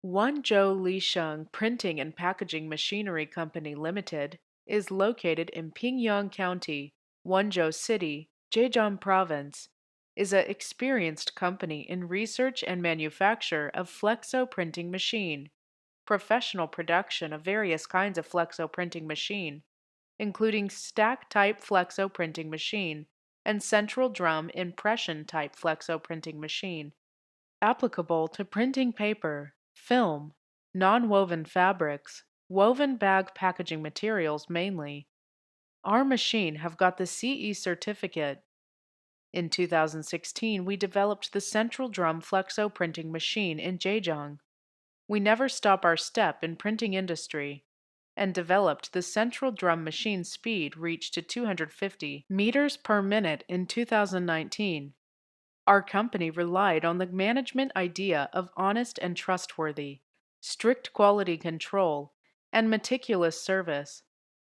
Wenzhou Lisheng Printing and Packaging Machinery Company Limited is located in Pingyang County, Wenzhou City, Zhejiang Province, is an experienced company in research and manufacture of flexo printing machine, professional production of various kinds of flexo printing machine, including stack type flexo printing machine and central drum impression type flexo printing machine applicable to printing paper, film, non-woven fabrics, woven bag packaging materials mainly. Our machine have got the CE certificate. In 2016, we developed the central drum flexo printing machine in Zhejiang. We never stop our step in printing industry and developed the central drum machine speed reached to 250 meters per minute in 2019. Our company relied on the management idea of honest and trustworthy, strict quality control, and meticulous service.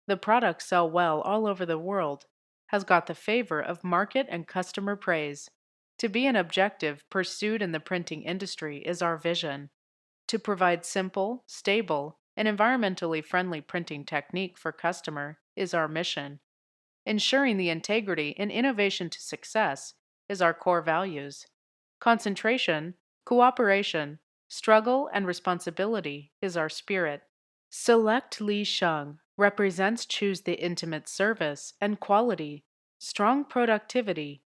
The products sell well all over the world, has got the favor of market and customer praise. To be an objective pursued in the printing industry is our vision. To provide simple, stable, and environmentally friendly printing technique for customer is our mission. Ensuring the integrity and innovation to success is our core values. Concentration, cooperation, struggle, and responsibility is our spirit. Select Li Sheng represents choose the intimate service and quality, strong productivity,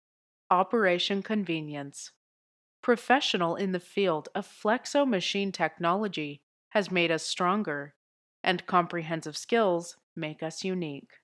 operation convenience. Professional in the field of flexo machine technology has made us stronger, and comprehensive skills make us unique.